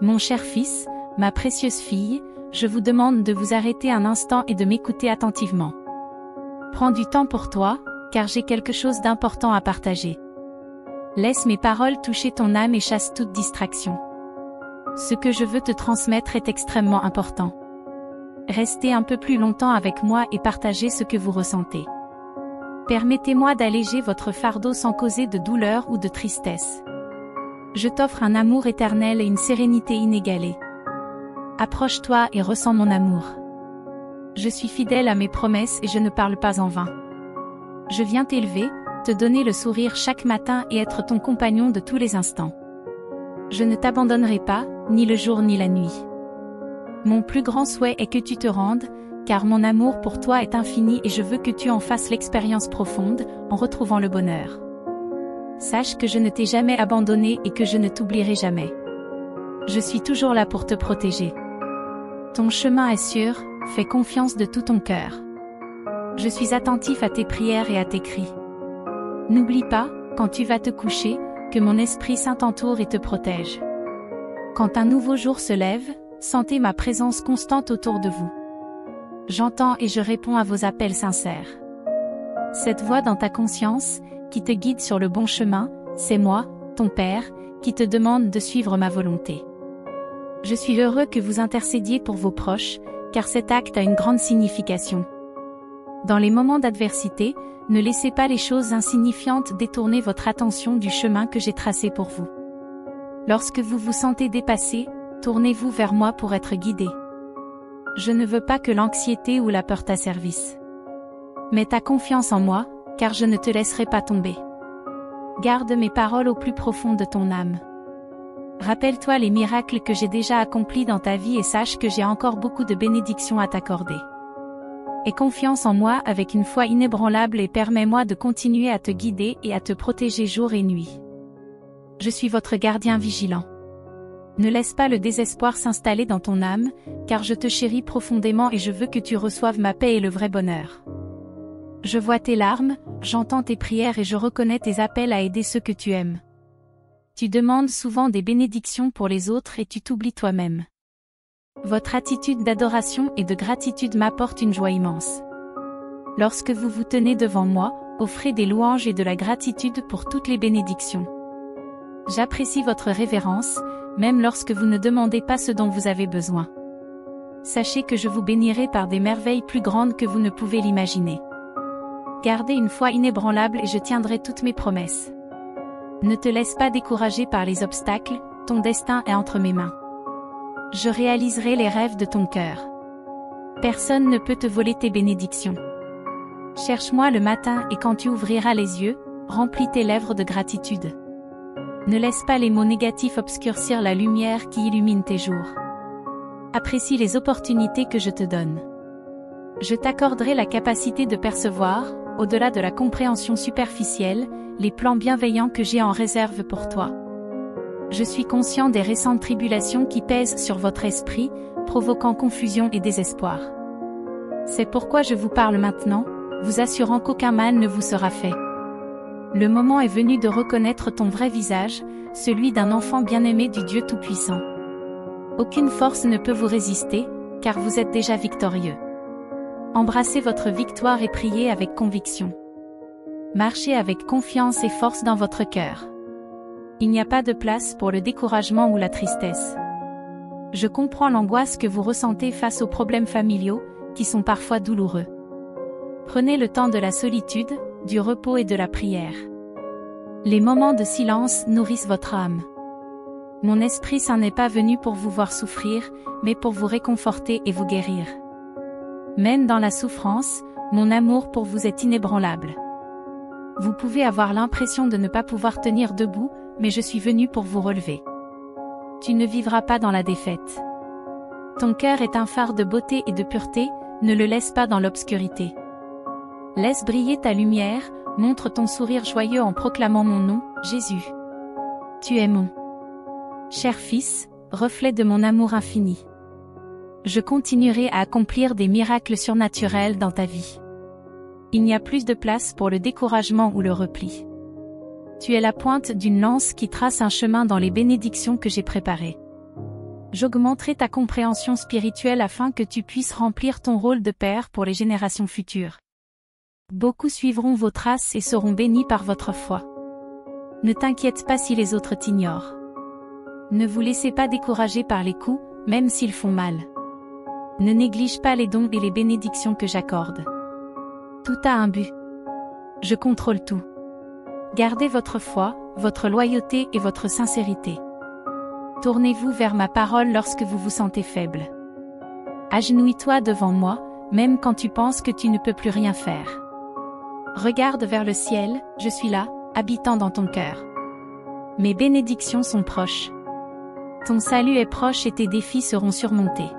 Mon cher fils, ma précieuse fille, je vous demande de vous arrêter un instant et de m'écouter attentivement. Prends du temps pour toi, car j'ai quelque chose d'important à partager. Laisse mes paroles toucher ton âme et chasse toute distraction. Ce que je veux te transmettre est extrêmement important. Restez un peu plus longtemps avec moi et partagez ce que vous ressentez. Permettez-moi d'alléger votre fardeau sans causer de douleur ou de tristesse. Je t'offre un amour éternel et une sérénité inégalée. Approche-toi et ressens mon amour. Je suis fidèle à mes promesses et je ne parle pas en vain. Je viens t'élever, te donner le sourire chaque matin et être ton compagnon de tous les instants. Je ne t'abandonnerai pas, ni le jour ni la nuit. Mon plus grand souhait est que tu te rendes, car mon amour pour toi est infini et je veux que tu en fasses l'expérience profonde, en retrouvant le bonheur. Sache que je ne t'ai jamais abandonné et que je ne t'oublierai jamais. Je suis toujours là pour te protéger. Ton chemin est sûr, fais confiance de tout ton cœur. Je suis attentif à tes prières et à tes cris. N'oublie pas, quand tu vas te coucher, que mon Esprit Saint t'entoure et te protège. Quand un nouveau jour se lève, sentez ma présence constante autour de vous. J'entends et je réponds à vos appels sincères. Cette voix dans ta conscience, qui te guide sur le bon chemin, c'est moi, ton Père, qui te demande de suivre ma volonté. Je suis heureux que vous intercédiez pour vos proches, car cet acte a une grande signification. Dans les moments d'adversité, ne laissez pas les choses insignifiantes détourner votre attention du chemin que j'ai tracé pour vous. Lorsque vous vous sentez dépassé, tournez-vous vers moi pour être guidé. Je ne veux pas que l'anxiété ou la peur t'asservissent. Mets ta confiance en moi, car je ne te laisserai pas tomber. Garde mes paroles au plus profond de ton âme. Rappelle-toi les miracles que j'ai déjà accomplis dans ta vie et sache que j'ai encore beaucoup de bénédictions à t'accorder. Aie confiance en moi avec une foi inébranlable et permets-moi de continuer à te guider et à te protéger jour et nuit. Je suis votre gardien vigilant. Ne laisse pas le désespoir s'installer dans ton âme, car je te chéris profondément et je veux que tu reçoives ma paix et le vrai bonheur. Je vois tes larmes, j'entends tes prières et je reconnais tes appels à aider ceux que tu aimes. Tu demandes souvent des bénédictions pour les autres et tu t'oublies toi-même. Votre attitude d'adoration et de gratitude m'apporte une joie immense. Lorsque vous vous tenez devant moi, offrez des louanges et de la gratitude pour toutes les bénédictions. J'apprécie votre révérence, même lorsque vous ne demandez pas ce dont vous avez besoin. Sachez que je vous bénirai par des merveilles plus grandes que vous ne pouvez l'imaginer. Gardez une foi inébranlable et je tiendrai toutes mes promesses. Ne te laisse pas décourager par les obstacles, ton destin est entre mes mains. Je réaliserai les rêves de ton cœur. Personne ne peut te voler tes bénédictions. Cherche-moi le matin et quand tu ouvriras les yeux, remplis tes lèvres de gratitude. Ne laisse pas les mots négatifs obscurcir la lumière qui illumine tes jours. Apprécie les opportunités que je te donne. Je t'accorderai la capacité de percevoir, au-delà de la compréhension superficielle, les plans bienveillants que j'ai en réserve pour toi. Je suis conscient des récentes tribulations qui pèsent sur votre esprit, provoquant confusion et désespoir. C'est pourquoi je vous parle maintenant, vous assurant qu'aucun mal ne vous sera fait. Le moment est venu de reconnaître ton vrai visage, celui d'un enfant bien-aimé du Dieu Tout-Puissant. Aucune force ne peut vous résister, car vous êtes déjà victorieux. Embrassez votre victoire et priez avec conviction. Marchez avec confiance et force dans votre cœur. Il n'y a pas de place pour le découragement ou la tristesse. Je comprends l'angoisse que vous ressentez face aux problèmes familiaux, qui sont parfois douloureux. Prenez le temps de la solitude, du repos et de la prière. Les moments de silence nourrissent votre âme. Mon Esprit Saint n'est pas venu pour vous voir souffrir, mais pour vous réconforter et vous guérir. Même dans la souffrance, mon amour pour vous est inébranlable. Vous pouvez avoir l'impression de ne pas pouvoir tenir debout, mais je suis venu pour vous relever. Tu ne vivras pas dans la défaite. Ton cœur est un phare de beauté et de pureté, ne le laisse pas dans l'obscurité. Laisse briller ta lumière, montre ton sourire joyeux en proclamant mon nom, Jésus. Tu es mon cher Fils, reflet de mon amour infini. Je continuerai à accomplir des miracles surnaturels dans ta vie. Il n'y a plus de place pour le découragement ou le repli. Tu es la pointe d'une lance qui trace un chemin dans les bénédictions que j'ai préparées. J'augmenterai ta compréhension spirituelle afin que tu puisses remplir ton rôle de père pour les générations futures. Beaucoup suivront vos traces et seront bénis par votre foi. Ne t'inquiète pas si les autres t'ignorent. Ne vous laissez pas décourager par les coups, même s'ils font mal. Ne néglige pas les dons et les bénédictions que j'accorde. Tout a un but. Je contrôle tout. Gardez votre foi, votre loyauté et votre sincérité. Tournez-vous vers ma parole lorsque vous vous sentez faible. Agenouille-toi devant moi, même quand tu penses que tu ne peux plus rien faire. Regarde vers le ciel, je suis là, habitant dans ton cœur. Mes bénédictions sont proches. Ton salut est proche et tes défis seront surmontés.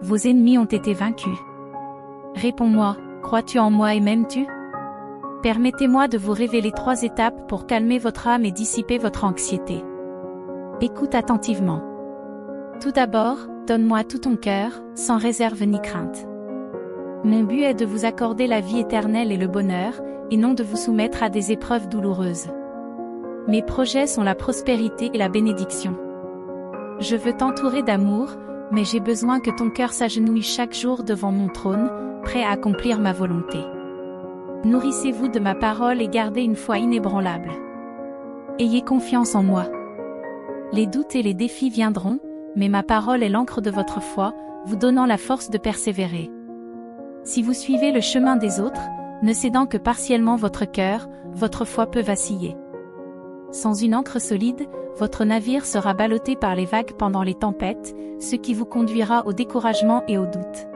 Vos ennemis ont été vaincus. Réponds-moi, crois-tu en moi et m'aimes-tu? Permettez-moi de vous révéler 3 étapes pour calmer votre âme et dissiper votre anxiété. Écoute attentivement. Tout d'abord, donne-moi tout ton cœur, sans réserve ni crainte. Mon but est de vous accorder la vie éternelle et le bonheur, et non de vous soumettre à des épreuves douloureuses. Mes projets sont la prospérité et la bénédiction. Je veux t'entourer d'amour, mais j'ai besoin que ton cœur s'agenouille chaque jour devant mon trône, prêt à accomplir ma volonté. Nourrissez-vous de ma parole et gardez une foi inébranlable. Ayez confiance en moi. Les doutes et les défis viendront, mais ma parole est l'encre de votre foi, vous donnant la force de persévérer. Si vous suivez le chemin des autres, ne cédant que partiellement votre cœur, votre foi peut vaciller. Sans une ancre solide, votre navire sera ballotté par les vagues pendant les tempêtes, ce qui vous conduira au découragement et au doute.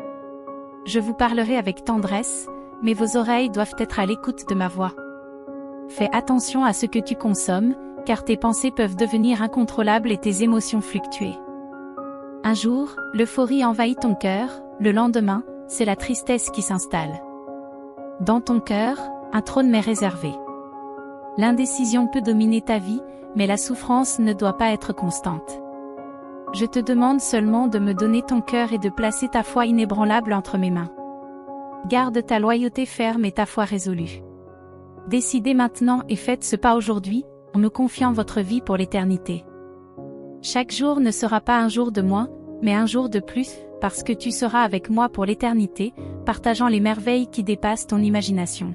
Je vous parlerai avec tendresse, mais vos oreilles doivent être à l'écoute de ma voix. Fais attention à ce que tu consommes, car tes pensées peuvent devenir incontrôlables et tes émotions fluctuer. Un jour, l'euphorie envahit ton cœur, le lendemain, c'est la tristesse qui s'installe. Dans ton cœur, un trône m'est réservé. L'indécision peut dominer ta vie, mais la souffrance ne doit pas être constante. Je te demande seulement de me donner ton cœur et de placer ta foi inébranlable entre mes mains. Garde ta loyauté ferme et ta foi résolue. Décidez maintenant et faites ce pas aujourd'hui, en me confiant votre vie pour l'éternité. Chaque jour ne sera pas un jour de moins, mais un jour de plus, parce que tu seras avec moi pour l'éternité, partageant les merveilles qui dépassent ton imagination.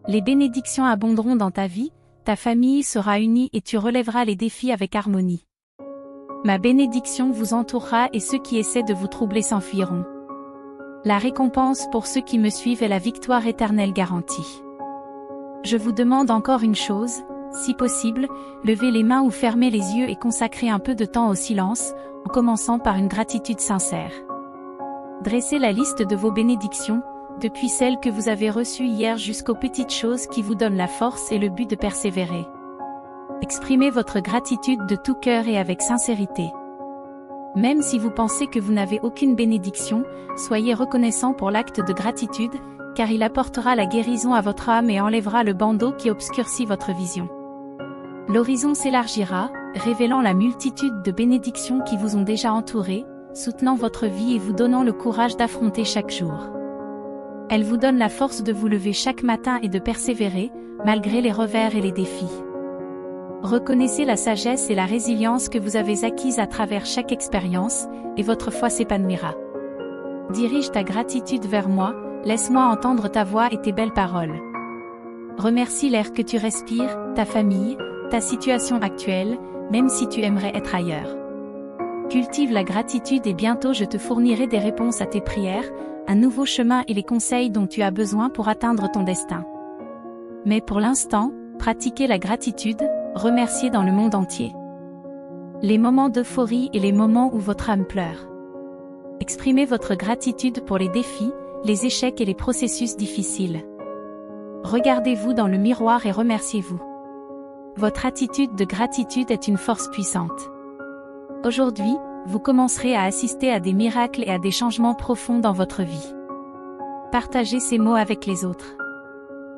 Les bénédictions abonderont dans ta vie, ta famille sera unie et tu relèveras les défis avec harmonie. Ma bénédiction vous entourera et ceux qui essaient de vous troubler s'enfuiront. La récompense pour ceux qui me suivent est la victoire éternelle garantie. Je vous demande encore une chose, si possible, levez les mains ou fermez les yeux et consacrez un peu de temps au silence, en commençant par une gratitude sincère. Dressez la liste de vos bénédictions, depuis celles que vous avez reçues hier jusqu'aux petites choses qui vous donnent la force et le but de persévérer. Exprimez votre gratitude de tout cœur et avec sincérité. Même si vous pensez que vous n'avez aucune bénédiction, soyez reconnaissant pour l'acte de gratitude, car il apportera la guérison à votre âme et enlèvera le bandeau qui obscurcit votre vision. L'horizon s'élargira, révélant la multitude de bénédictions qui vous ont déjà entouré, soutenant votre vie et vous donnant le courage d'affronter chaque jour. Elle vous donne la force de vous lever chaque matin et de persévérer, malgré les revers et les défis. Reconnaissez la sagesse et la résilience que vous avez acquises à travers chaque expérience, et votre foi s'épanouira. Dirige ta gratitude vers moi, laisse-moi entendre ta voix et tes belles paroles. Remercie l'air que tu respires, ta famille, ta situation actuelle, même si tu aimerais être ailleurs. Cultive la gratitude et bientôt je te fournirai des réponses à tes prières, un nouveau chemin et les conseils dont tu as besoin pour atteindre ton destin. Mais pour l'instant, pratiquez la gratitude, remerciez dans le monde entier. Les moments d'euphorie et les moments où votre âme pleure. Exprimez votre gratitude pour les défis, les échecs et les processus difficiles. Regardez-vous dans le miroir et remerciez-vous. Votre attitude de gratitude est une force puissante. Aujourd'hui, vous commencerez à assister à des miracles et à des changements profonds dans votre vie. Partagez ces mots avec les autres.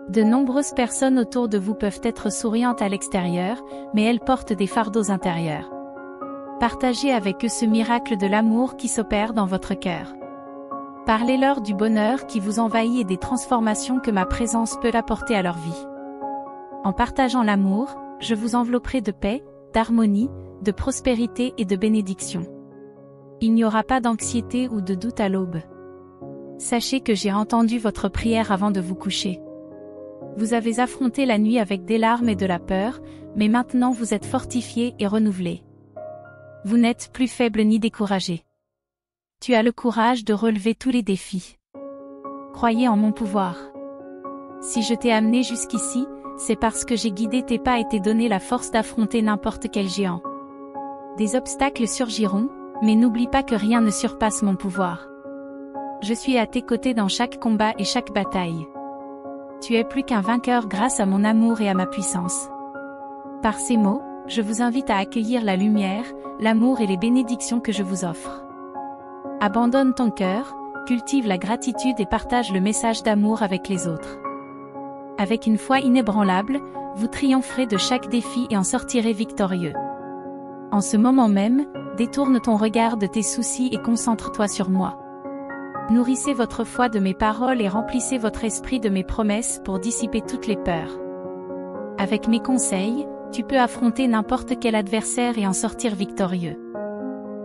De nombreuses personnes autour de vous peuvent être souriantes à l'extérieur, mais elles portent des fardeaux intérieurs. Partagez avec eux ce miracle de l'amour qui s'opère dans votre cœur. Parlez-leur du bonheur qui vous envahit et des transformations que ma présence peut apporter à leur vie. En partageant l'amour, je vous envelopperai de paix, d'harmonie, de prospérité et de bénédiction. Il n'y aura pas d'anxiété ou de doute à l'aube. Sachez que j'ai entendu votre prière avant de vous coucher. Vous avez affronté la nuit avec des larmes et de la peur, mais maintenant vous êtes fortifiés et renouvelés. Vous n'êtes plus faible ni découragé. Tu as le courage de relever tous les défis. Croyez en mon pouvoir. Si je t'ai amené jusqu'ici, c'est parce que j'ai guidé tes pas et t'ai donné la force d'affronter n'importe quel géant. Des obstacles surgiront, mais n'oublie pas que rien ne surpasse mon pouvoir. Je suis à tes côtés dans chaque combat et chaque bataille. Tu es plus qu'un vainqueur grâce à mon amour et à ma puissance. Par ces mots, je vous invite à accueillir la lumière, l'amour et les bénédictions que je vous offre. Abandonne ton cœur, cultive la gratitude et partage le message d'amour avec les autres. Avec une foi inébranlable, vous triompherez de chaque défi et en sortirez victorieux. En ce moment même, détourne ton regard de tes soucis et concentre-toi sur moi. Nourrissez votre foi de mes paroles et remplissez votre esprit de mes promesses pour dissiper toutes les peurs. Avec mes conseils, tu peux affronter n'importe quel adversaire et en sortir victorieux.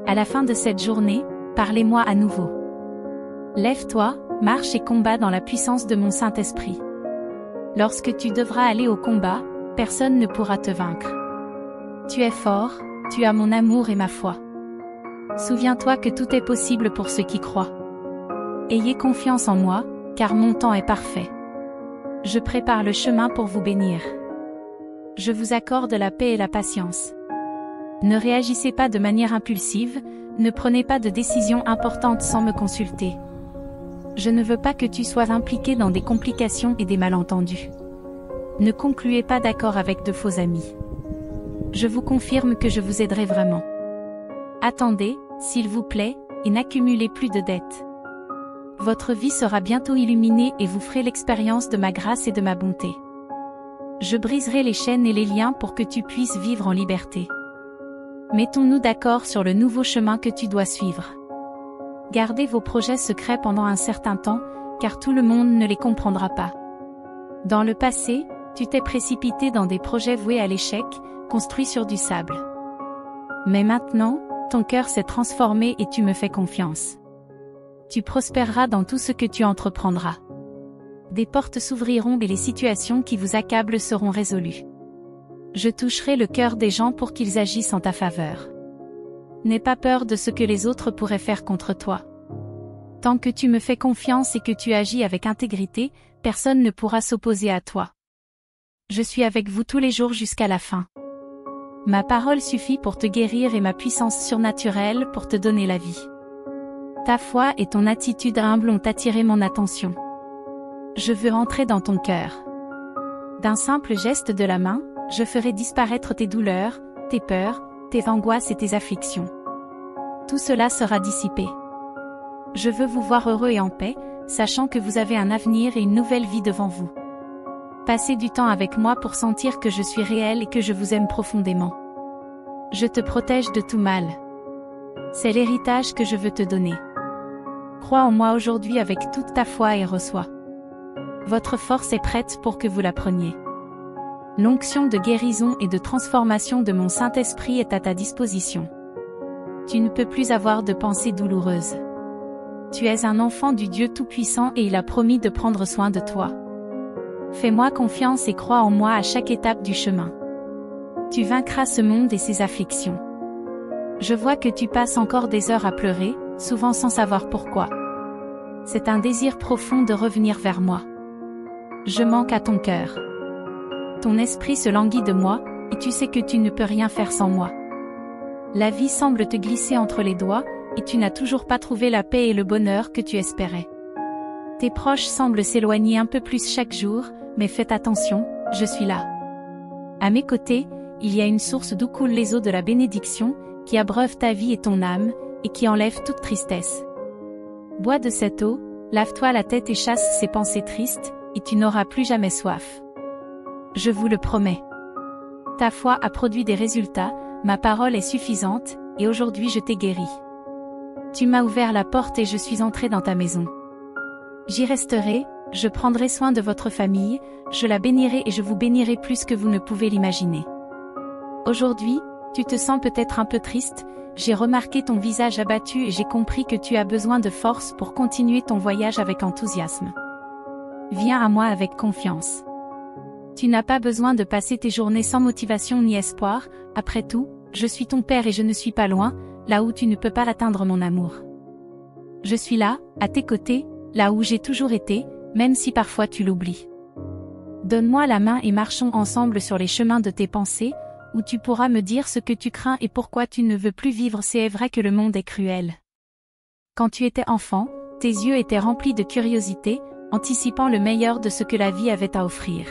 À la fin de cette journée, parlez-moi à nouveau. Lève-toi, marche et combat dans la puissance de mon Saint-Esprit. Lorsque tu devras aller au combat, personne ne pourra te vaincre. Tu es fort, tu as mon amour et ma foi. Souviens-toi que tout est possible pour ceux qui croient. Ayez confiance en moi, car mon temps est parfait. Je prépare le chemin pour vous bénir. Je vous accorde la paix et la patience. Ne réagissez pas de manière impulsive, ne prenez pas de décisions importantes sans me consulter. Je ne veux pas que tu sois impliqué dans des complications et des malentendus. Ne concluez pas d'accord avec de faux amis. Je vous confirme que je vous aiderai vraiment. Attendez, s'il vous plaît, et n'accumulez plus de dettes. Votre vie sera bientôt illuminée et vous ferez l'expérience de ma grâce et de ma bonté. Je briserai les chaînes et les liens pour que tu puisses vivre en liberté. Mettons-nous d'accord sur le nouveau chemin que tu dois suivre. Gardez vos projets secrets pendant un certain temps, car tout le monde ne les comprendra pas. Dans le passé, tu t'es précipité dans des projets voués à l'échec, construits sur du sable. Mais maintenant, ton cœur s'est transformé et tu me fais confiance. Tu prospéreras dans tout ce que tu entreprendras. Des portes s'ouvriront et les situations qui vous accablent seront résolues. Je toucherai le cœur des gens pour qu'ils agissent en ta faveur. N'aie pas peur de ce que les autres pourraient faire contre toi. Tant que tu me fais confiance et que tu agis avec intégrité, personne ne pourra s'opposer à toi. Je suis avec vous tous les jours jusqu'à la fin. Ma parole suffit pour te guérir et ma puissance surnaturelle pour te donner la vie. Ta foi et ton attitude humble ont attiré mon attention. Je veux entrer dans ton cœur. D'un simple geste de la main, je ferai disparaître tes douleurs, tes peurs, tes angoisses et tes afflictions. Tout cela sera dissipé. Je veux vous voir heureux et en paix, sachant que vous avez un avenir et une nouvelle vie devant vous. Passez du temps avec moi pour sentir que je suis réel et que je vous aime profondément. Je te protège de tout mal. C'est l'héritage que je veux te donner. Crois en moi aujourd'hui avec toute ta foi et reçois. Votre force est prête pour que vous la preniez. L'onction de guérison et de transformation de mon Saint-Esprit est à ta disposition. Tu ne peux plus avoir de pensées douloureuses. Tu es un enfant du Dieu Tout-Puissant et il a promis de prendre soin de toi. Fais-moi confiance et crois en moi à chaque étape du chemin. Tu vaincras ce monde et ses afflictions. Je vois que tu passes encore des heures à pleurer, souvent sans savoir pourquoi. C'est un désir profond de revenir vers moi. Je manque à ton cœur. Ton esprit se languit de moi, et tu sais que tu ne peux rien faire sans moi. La vie semble te glisser entre les doigts, et tu n'as toujours pas trouvé la paix et le bonheur que tu espérais. Tes proches semblent s'éloigner un peu plus chaque jour, mais faites attention, je suis là. À mes côtés, il y a une source d'où coulent les eaux de la bénédiction, qui abreuve ta vie et ton âme, et qui enlève toute tristesse. Bois de cette eau, lave-toi la tête et chasse ces pensées tristes, et tu n'auras plus jamais soif. Je vous le promets. Ta foi a produit des résultats, ma parole est suffisante, et aujourd'hui je t'ai guéri. Tu m'as ouvert la porte et je suis entré dans ta maison. J'y resterai, je prendrai soin de votre famille, je la bénirai et je vous bénirai plus que vous ne pouvez l'imaginer. Aujourd'hui, Tu te sens peut-être un peu triste, j'ai remarqué ton visage abattu et j'ai compris que tu as besoin de force pour continuer ton voyage avec enthousiasme. Viens à moi avec confiance. Tu n'as pas besoin de passer tes journées sans motivation ni espoir, après tout, je suis ton père et je ne suis pas loin, là où tu ne peux pas atteindre mon amour. Je suis là, à tes côtés, là où j'ai toujours été, même si parfois tu l'oublies. Donne-moi la main et marchons ensemble sur les chemins de tes pensées, où tu pourras me dire ce que tu crains et pourquoi tu ne veux plus vivre. C'est vrai que le monde est cruel. Quand tu étais enfant, tes yeux étaient remplis de curiosité, anticipant le meilleur de ce que la vie avait à offrir.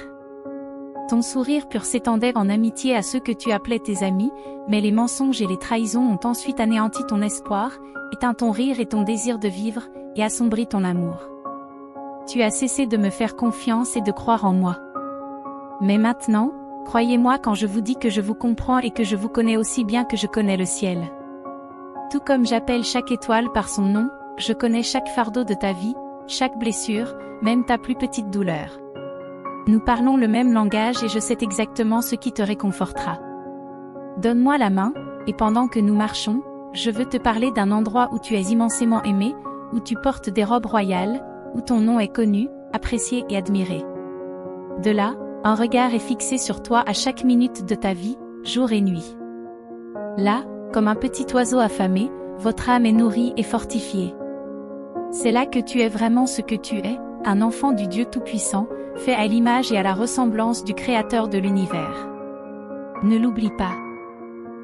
Ton sourire pur s'étendait en amitié à ceux que tu appelais tes amis, mais les mensonges et les trahisons ont ensuite anéanti ton espoir, éteint ton rire et ton désir de vivre, et assombri ton amour. Tu as cessé de me faire confiance et de croire en moi. Mais maintenant, croyez-moi quand je vous dis que je vous comprends et que je vous connais aussi bien que je connais le ciel. Tout comme j'appelle chaque étoile par son nom, je connais chaque fardeau de ta vie, chaque blessure, même ta plus petite douleur. Nous parlons le même langage et je sais exactement ce qui te réconfortera. Donne-moi la main, et pendant que nous marchons, je veux te parler d'un endroit où tu es immensément aimé, où tu portes des robes royales, où ton nom est connu, apprécié et admiré. De là, un regard est fixé sur toi à chaque minute de ta vie, jour et nuit. Là, comme un petit oiseau affamé, votre âme est nourrie et fortifiée. C'est là que tu es vraiment ce que tu es, un enfant du Dieu Tout-Puissant, fait à l'image et à la ressemblance du Créateur de l'univers. Ne l'oublie pas.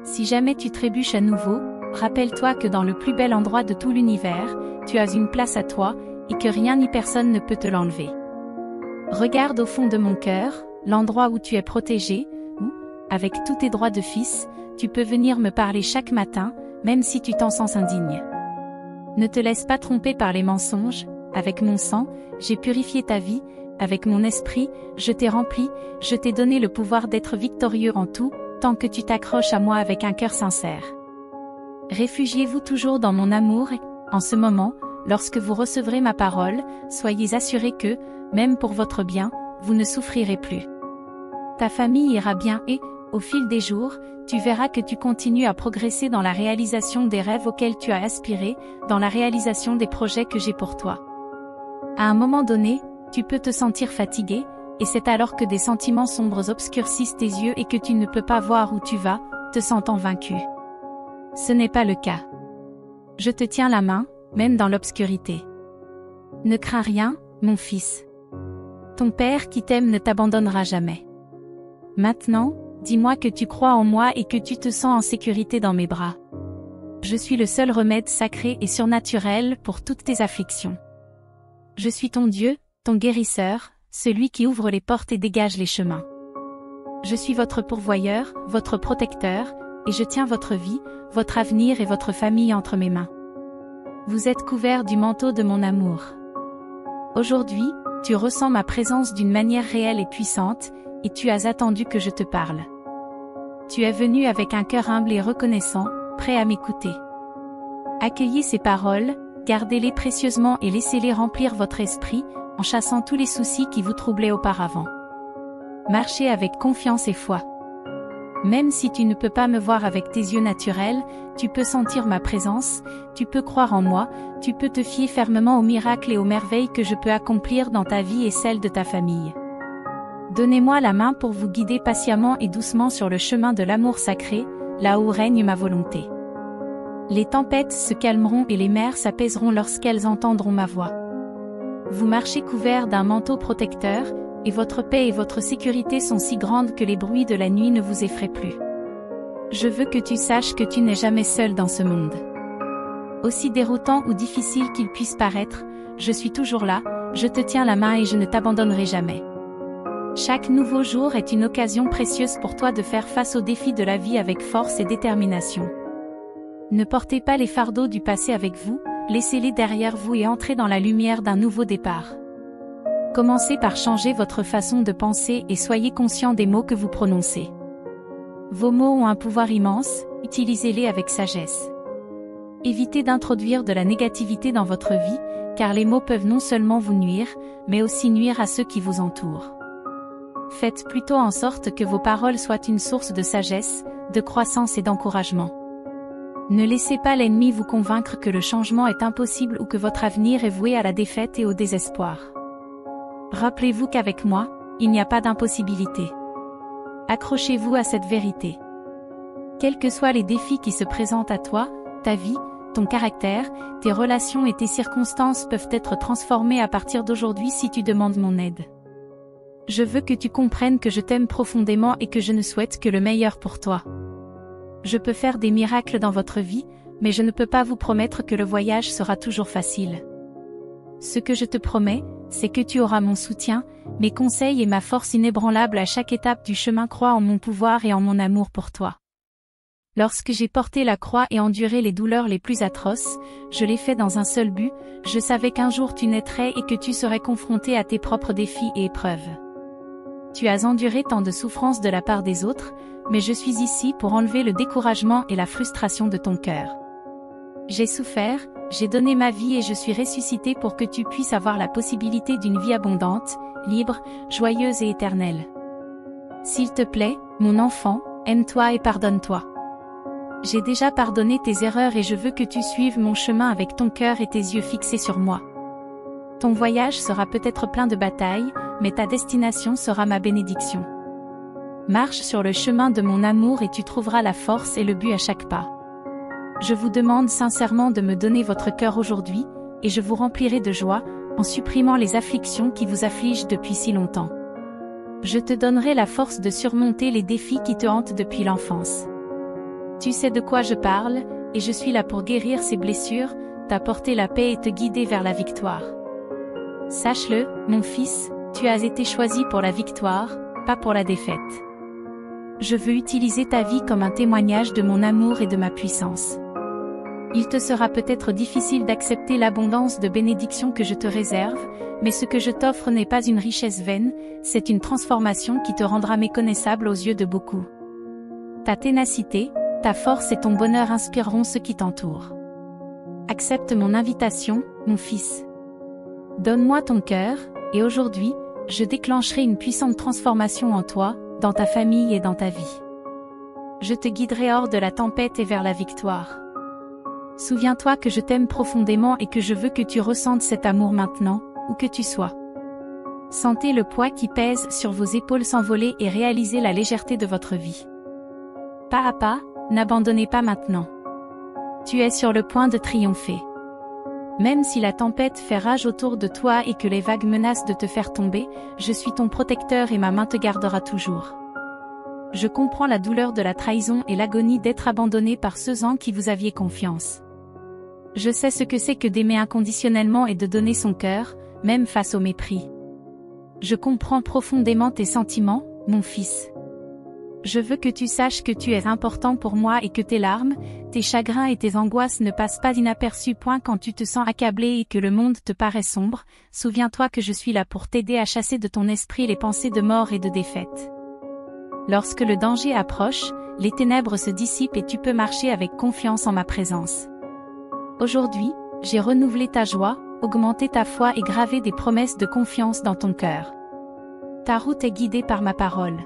Si jamais tu trébuches à nouveau, rappelle-toi que dans le plus bel endroit de tout l'univers, tu as une place à toi, et que rien ni personne ne peut te l'enlever. Regarde au fond de mon cœur, l'endroit où tu es protégé, où, avec tous tes droits de fils, tu peux venir me parler chaque matin, même si tu t'en sens indigne. Ne te laisse pas tromper par les mensonges, avec mon sang, j'ai purifié ta vie, avec mon esprit, je t'ai rempli, je t'ai donné le pouvoir d'être victorieux en tout, tant que tu t'accroches à moi avec un cœur sincère. Réfugiez-vous toujours dans mon amour et, en ce moment, lorsque vous recevrez ma parole, soyez assurés que, même pour votre bien, vous ne souffrirez plus. Ta famille ira bien et, au fil des jours, tu verras que tu continues à progresser dans la réalisation des rêves auxquels tu as aspiré, dans la réalisation des projets que j'ai pour toi. À un moment donné, tu peux te sentir fatigué, et c'est alors que des sentiments sombres obscurcissent tes yeux et que tu ne peux pas voir où tu vas, te sentant vaincu. Ce n'est pas le cas. Je te tiens la main, même dans l'obscurité. Ne crains rien, mon fils. Ton Père qui t'aime ne t'abandonnera jamais. Maintenant, dis-moi que tu crois en moi et que tu te sens en sécurité dans mes bras. Je suis le seul remède sacré et surnaturel pour toutes tes afflictions. Je suis ton Dieu, ton guérisseur, celui qui ouvre les portes et dégage les chemins. Je suis votre pourvoyeur, votre protecteur, et je tiens votre vie, votre avenir et votre famille entre mes mains. Vous êtes couverts du manteau de mon amour. Aujourd'hui, tu ressens ma présence d'une manière réelle et puissante, et tu as attendu que je te parle. Tu es venu avec un cœur humble et reconnaissant, prêt à m'écouter. Accueillez ces paroles, gardez-les précieusement et laissez-les remplir votre esprit, en chassant tous les soucis qui vous troublaient auparavant. Marchez avec confiance et foi. Même si tu ne peux pas me voir avec tes yeux naturels, tu peux sentir ma présence, tu peux croire en moi, tu peux te fier fermement aux miracles et aux merveilles que je peux accomplir dans ta vie et celle de ta famille. Donnez-moi la main pour vous guider patiemment et doucement sur le chemin de l'amour sacré, là où règne ma volonté. Les tempêtes se calmeront et les mers s'apaiseront lorsqu'elles entendront ma voix. Vous marchez couverts d'un manteau protecteur, et votre paix et votre sécurité sont si grandes que les bruits de la nuit ne vous effraient plus. Je veux que tu saches que tu n'es jamais seul dans ce monde. Aussi déroutant ou difficile qu'il puisse paraître, je suis toujours là, je te tiens la main et je ne t'abandonnerai jamais. Chaque nouveau jour est une occasion précieuse pour toi de faire face aux défis de la vie avec force et détermination. Ne portez pas les fardeaux du passé avec vous, laissez-les derrière vous et entrez dans la lumière d'un nouveau départ. Commencez par changer votre façon de penser et soyez conscient des mots que vous prononcez. Vos mots ont un pouvoir immense, utilisez-les avec sagesse. Évitez d'introduire de la négativité dans votre vie, car les mots peuvent non seulement vous nuire, mais aussi nuire à ceux qui vous entourent. Faites plutôt en sorte que vos paroles soient une source de sagesse, de croissance et d'encouragement. Ne laissez pas l'ennemi vous convaincre que le changement est impossible ou que votre avenir est voué à la défaite et au désespoir. Rappelez-vous qu'avec moi, il n'y a pas d'impossibilité. Accrochez-vous à cette vérité. Quels que soient les défis qui se présentent à toi, ta vie, ton caractère, tes relations et tes circonstances peuvent être transformés à partir d'aujourd'hui si tu demandes mon aide. Je veux que tu comprennes que je t'aime profondément et que je ne souhaite que le meilleur pour toi. Je peux faire des miracles dans votre vie, mais je ne peux pas vous promettre que le voyage sera toujours facile. Ce que je te promets, c'est que tu auras mon soutien, mes conseils et ma force inébranlable à chaque étape du chemin. Crois en mon pouvoir et en mon amour pour toi. Lorsque j'ai porté la croix et enduré les douleurs les plus atroces, je l'ai fait dans un seul but, je savais qu'un jour tu naîtrais et que tu serais confronté à tes propres défis et épreuves. Tu as enduré tant de souffrances de la part des autres, mais je suis ici pour enlever le découragement et la frustration de ton cœur. J'ai souffert, j'ai donné ma vie et je suis ressuscité pour que tu puisses avoir la possibilité d'une vie abondante, libre, joyeuse et éternelle. S'il te plaît, mon enfant, aime-toi et pardonne-toi. J'ai déjà pardonné tes erreurs et je veux que tu suives mon chemin avec ton cœur et tes yeux fixés sur moi. Ton voyage sera peut-être plein de batailles, mais ta destination sera ma bénédiction. Marche sur le chemin de mon amour et tu trouveras la force et le but à chaque pas. Je vous demande sincèrement de me donner votre cœur aujourd'hui, et je vous remplirai de joie, en supprimant les afflictions qui vous affligent depuis si longtemps. Je te donnerai la force de surmonter les défis qui te hantent depuis l'enfance. Tu sais de quoi je parle, et je suis là pour guérir ces blessures, t'apporter la paix et te guider vers la victoire. Sache-le, mon fils, tu as été choisi pour la victoire, pas pour la défaite. Je veux utiliser ta vie comme un témoignage de mon amour et de ma puissance. Il te sera peut-être difficile d'accepter l'abondance de bénédictions que je te réserve, mais ce que je t'offre n'est pas une richesse vaine, c'est une transformation qui te rendra méconnaissable aux yeux de beaucoup. Ta ténacité, ta force et ton bonheur inspireront ceux qui t'entourent. Accepte mon invitation, mon fils. Donne-moi ton cœur, et aujourd'hui, je déclencherai une puissante transformation en toi, dans ta famille et dans ta vie. Je te guiderai hors de la tempête et vers la victoire. Souviens-toi que je t'aime profondément et que je veux que tu ressentes cet amour maintenant, où que tu sois. Sentez le poids qui pèse sur vos épaules s'envoler et réalisez la légèreté de votre vie. Pas à pas, n'abandonnez pas maintenant. Tu es sur le point de triompher. Même si la tempête fait rage autour de toi et que les vagues menacent de te faire tomber, je suis ton protecteur et ma main te gardera toujours. Je comprends la douleur de la trahison et l'agonie d'être abandonné par ceux en qui vous aviez confiance. Je sais ce que c'est que d'aimer inconditionnellement et de donner son cœur, même face au mépris. Je comprends profondément tes sentiments, mon fils. Je veux que tu saches que tu es important pour moi et que tes larmes, tes chagrins et tes angoisses ne passent pas inaperçus. Quand tu te sens accablé et que le monde te paraît sombre, souviens-toi que je suis là pour t'aider à chasser de ton esprit les pensées de mort et de défaite. Lorsque le danger approche, les ténèbres se dissipent et tu peux marcher avec confiance en ma présence. Aujourd'hui, j'ai renouvelé ta joie, augmenté ta foi et gravé des promesses de confiance dans ton cœur. Ta route est guidée par ma parole.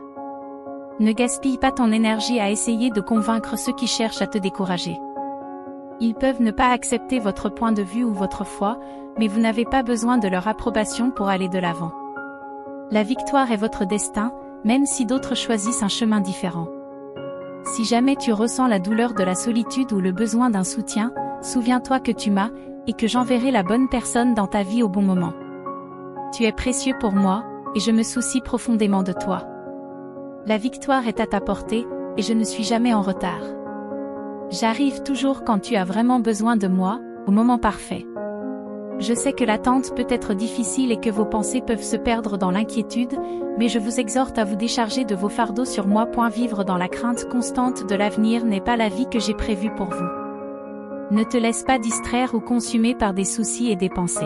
Ne gaspille pas ton énergie à essayer de convaincre ceux qui cherchent à te décourager. Ils peuvent ne pas accepter votre point de vue ou votre foi, mais vous n'avez pas besoin de leur approbation pour aller de l'avant. La victoire est votre destin, même si d'autres choisissent un chemin différent. Si jamais tu ressens la douleur de la solitude ou le besoin d'un soutien, souviens-toi que tu m'as, et que j'enverrai la bonne personne dans ta vie au bon moment. Tu es précieux pour moi, et je me soucie profondément de toi. La victoire est à ta portée, et je ne suis jamais en retard. J'arrive toujours quand tu as vraiment besoin de moi, au moment parfait. Je sais que l'attente peut être difficile et que vos pensées peuvent se perdre dans l'inquiétude, mais je vous exhorte à vous décharger de vos fardeaux sur moi. Vivre dans la crainte constante de l'avenir n'est pas la vie que j'ai prévue pour vous. Ne te laisse pas distraire ou consumer par des soucis et des pensées.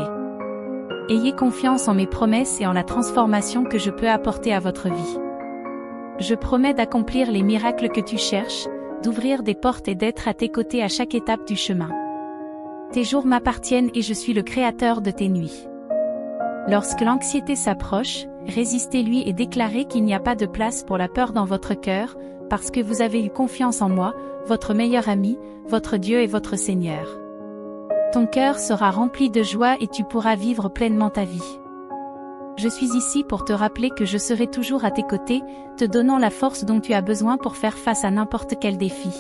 Ayez confiance en mes promesses et en la transformation que je peux apporter à votre vie. Je promets d'accomplir les miracles que tu cherches, d'ouvrir des portes et d'être à tes côtés à chaque étape du chemin. Tes jours m'appartiennent et je suis le créateur de tes nuits. Lorsque l'anxiété s'approche, résistez-lui et déclarez qu'il n'y a pas de place pour la peur dans votre cœur, parce que vous avez eu confiance en moi, votre meilleur ami, votre Dieu et votre Seigneur. Ton cœur sera rempli de joie et tu pourras vivre pleinement ta vie. Je suis ici pour te rappeler que je serai toujours à tes côtés, te donnant la force dont tu as besoin pour faire face à n'importe quel défi.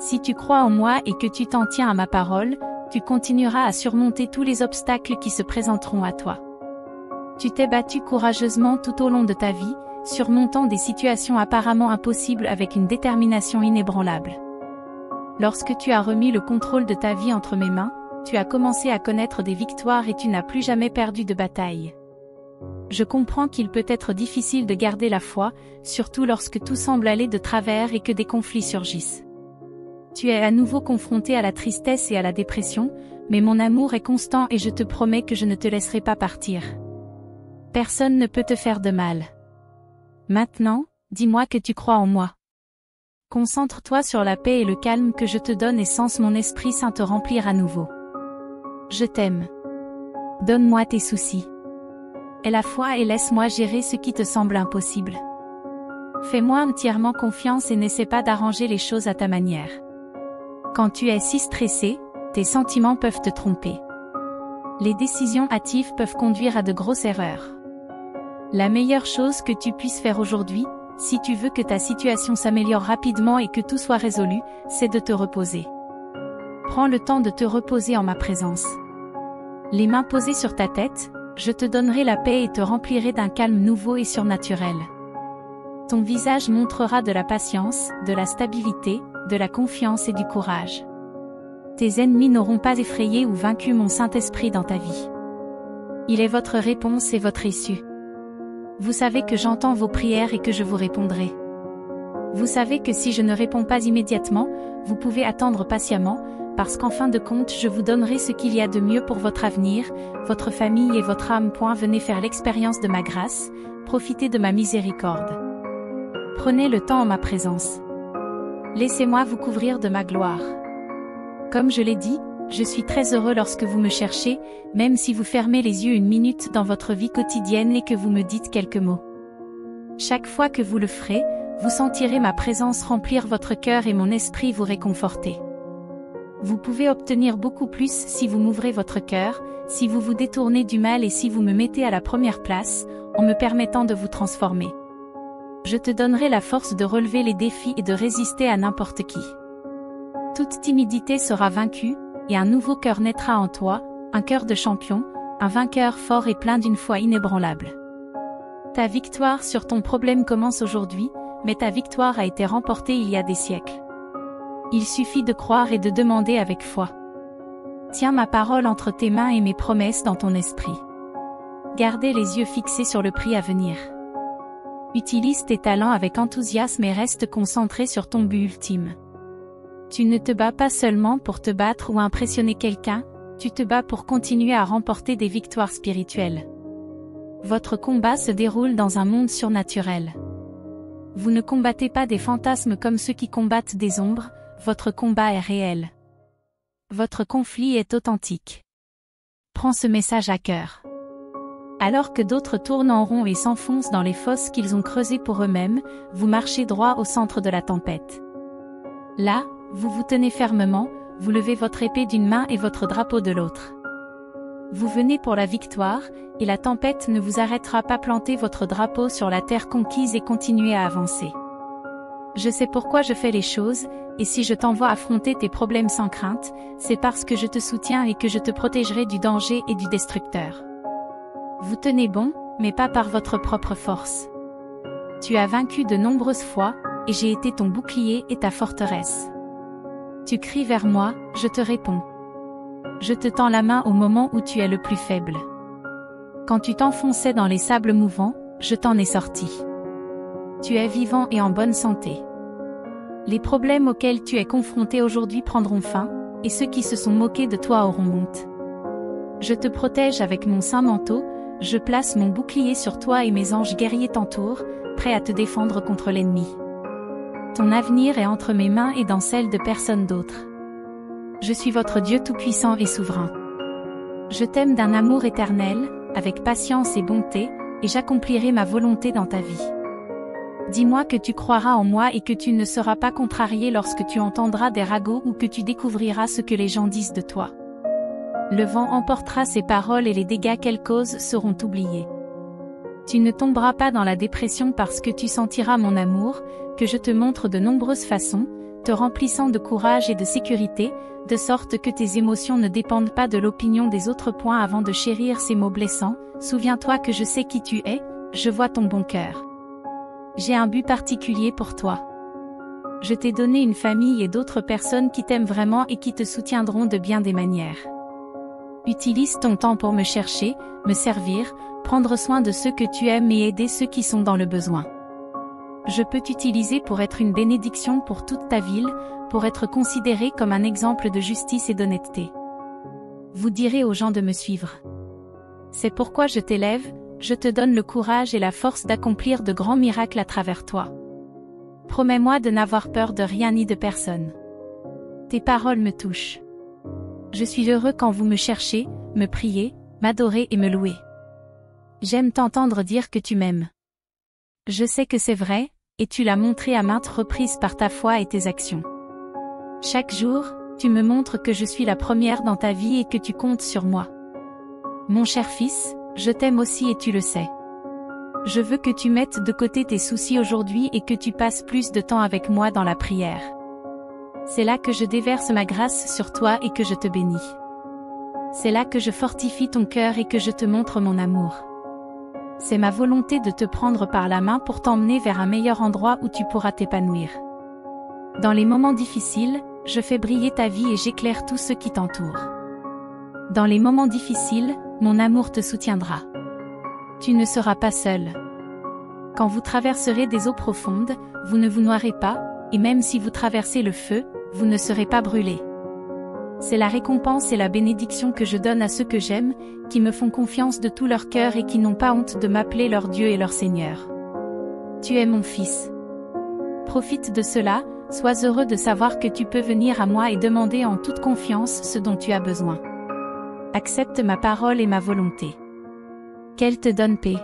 Si tu crois en moi et que tu t'en tiens à ma parole, tu continueras à surmonter tous les obstacles qui se présenteront à toi. Tu t'es battu courageusement tout au long de ta vie, surmontant des situations apparemment impossibles avec une détermination inébranlable. Lorsque tu as remis le contrôle de ta vie entre mes mains, tu as commencé à connaître des victoires et tu n'as plus jamais perdu de bataille. Je comprends qu'il peut être difficile de garder la foi, surtout lorsque tout semble aller de travers et que des conflits surgissent. Tu es à nouveau confronté à la tristesse et à la dépression, mais mon amour est constant et je te promets que je ne te laisserai pas partir. Personne ne peut te faire de mal. Maintenant, dis-moi que tu crois en moi. Concentre-toi sur la paix et le calme que je te donne et sens mon Esprit Saint te remplir à nouveau. Je t'aime. Donne-moi tes soucis. Aie la foi et laisse-moi gérer ce qui te semble impossible. Fais-moi entièrement confiance et n'essaie pas d'arranger les choses à ta manière. Quand tu es si stressé, tes sentiments peuvent te tromper. Les décisions hâtives peuvent conduire à de grosses erreurs. La meilleure chose que tu puisses faire aujourd'hui, si tu veux que ta situation s'améliore rapidement et que tout soit résolu, c'est de te reposer. Prends le temps de te reposer en ma présence. Les mains posées sur ta tête, je te donnerai la paix et te remplirai d'un calme nouveau et surnaturel. Ton visage montrera de la patience, de la stabilité, de la confiance et du courage. Tes ennemis n'auront pas effrayé ou vaincu mon Saint-Esprit dans ta vie. Il est votre réponse et votre issue. Vous savez que j'entends vos prières et que je vous répondrai. Vous savez que si je ne réponds pas immédiatement, vous pouvez attendre patiemment, parce qu'en fin de compte je vous donnerai ce qu'il y a de mieux pour votre avenir, votre famille et votre âme. Venez faire l'expérience de ma grâce, profitez de ma miséricorde. Prenez le temps en ma présence. Laissez-moi vous couvrir de ma gloire. Comme je l'ai dit, je suis très heureux lorsque vous me cherchez, même si vous fermez les yeux une minute dans votre vie quotidienne et que vous me dites quelques mots. Chaque fois que vous le ferez, vous sentirez ma présence remplir votre cœur et mon esprit vous réconforter. Vous pouvez obtenir beaucoup plus si vous m'ouvrez votre cœur, si vous vous détournez du mal et si vous me mettez à la première place, en me permettant de vous transformer. Je te donnerai la force de relever les défis et de résister à n'importe qui. Toute timidité sera vaincue, et un nouveau cœur naîtra en toi, un cœur de champion, un vainqueur fort et plein d'une foi inébranlable. Ta victoire sur ton problème commence aujourd'hui, mais ta victoire a été remportée il y a des siècles. Il suffit de croire et de demander avec foi. Tiens ma parole entre tes mains et mes promesses dans ton esprit. Gardez les yeux fixés sur le prix à venir. Utilise tes talents avec enthousiasme et reste concentré sur ton but ultime. Tu ne te bats pas seulement pour te battre ou impressionner quelqu'un, tu te bats pour continuer à remporter des victoires spirituelles. Votre combat se déroule dans un monde surnaturel. Vous ne combattez pas des fantasmes comme ceux qui combattent des ombres, votre combat est réel. Votre conflit est authentique. Prends ce message à cœur. Alors que d'autres tournent en rond et s'enfoncent dans les fosses qu'ils ont creusées pour eux-mêmes, vous marchez droit au centre de la tempête. Là, vous vous tenez fermement, vous levez votre épée d'une main et votre drapeau de l'autre. Vous venez pour la victoire, et la tempête ne vous arrêtera pas. Plantez votre drapeau sur la terre conquise et continuez à avancer. Je sais pourquoi je fais les choses, et si je t'envoie affronter tes problèmes sans crainte, c'est parce que je te soutiens et que je te protégerai du danger et du destructeur. Vous tenez bon, mais pas par votre propre force. Tu as vaincu de nombreuses fois, et j'ai été ton bouclier et ta forteresse. Tu cries vers moi, je te réponds. Je te tends la main au moment où tu es le plus faible. Quand tu t'enfonçais dans les sables mouvants, je t'en ai sorti. Tu es vivant et en bonne santé. Les problèmes auxquels tu es confronté aujourd'hui prendront fin, et ceux qui se sont moqués de toi auront honte. Je te protège avec mon saint manteau, je place mon bouclier sur toi et mes anges guerriers t'entourent, prêts à te défendre contre l'ennemi. Ton avenir est entre mes mains et dans celles de personne d'autre. Je suis votre Dieu tout-puissant et souverain. Je t'aime d'un amour éternel, avec patience et bonté, et j'accomplirai ma volonté dans ta vie. Dis-moi que tu croiras en moi et que tu ne seras pas contrarié lorsque tu entendras des ragots ou que tu découvriras ce que les gens disent de toi. Le vent emportera ces paroles et les dégâts qu'elles causent seront oubliés. Tu ne tomberas pas dans la dépression parce que tu sentiras mon amour, que je te montre de nombreuses façons, te remplissant de courage et de sécurité, de sorte que tes émotions ne dépendent pas de l'opinion des autres. Avant de chérir ces mots blessants, souviens-toi que je sais qui tu es, je vois ton bon cœur. J'ai un but particulier pour toi. Je t'ai donné une famille et d'autres personnes qui t'aiment vraiment et qui te soutiendront de bien des manières. Utilise ton temps pour me chercher, me servir, prendre soin de ceux que tu aimes et aider ceux qui sont dans le besoin. Je peux t'utiliser pour être une bénédiction pour toute ta ville, pour être considéré comme un exemple de justice et d'honnêteté. Vous direz aux gens de me suivre. C'est pourquoi je t'élève, je te donne le courage et la force d'accomplir de grands miracles à travers toi. Promets-moi de n'avoir peur de rien ni de personne. Tes paroles me touchent. Je suis heureux quand vous me cherchez, me priez, m'adorez et me louez. J'aime t'entendre dire que tu m'aimes. Je sais que c'est vrai, et tu l'as montré à maintes reprises par ta foi et tes actions. Chaque jour, tu me montres que je suis la première dans ta vie et que tu comptes sur moi. Mon cher fils, je t'aime aussi et tu le sais. Je veux que tu mettes de côté tes soucis aujourd'hui et que tu passes plus de temps avec moi dans la prière. C'est là que je déverse ma grâce sur toi et que je te bénis. C'est là que je fortifie ton cœur et que je te montre mon amour. C'est ma volonté de te prendre par la main pour t'emmener vers un meilleur endroit où tu pourras t'épanouir. Dans les moments difficiles, je fais briller ta vie et j'éclaire tous ceux qui t'entourent. Dans les moments difficiles, mon amour te soutiendra. Tu ne seras pas seul. Quand vous traverserez des eaux profondes, vous ne vous noierez pas, et même si vous traversez le feu, vous ne serez pas brûlés. C'est la récompense et la bénédiction que je donne à ceux que j'aime, qui me font confiance de tout leur cœur et qui n'ont pas honte de m'appeler leur Dieu et leur Seigneur. Tu es mon fils. Profite de cela, sois heureux de savoir que tu peux venir à moi et demander en toute confiance ce dont tu as besoin. Accepte ma parole et ma volonté. Qu'elle te donne paix.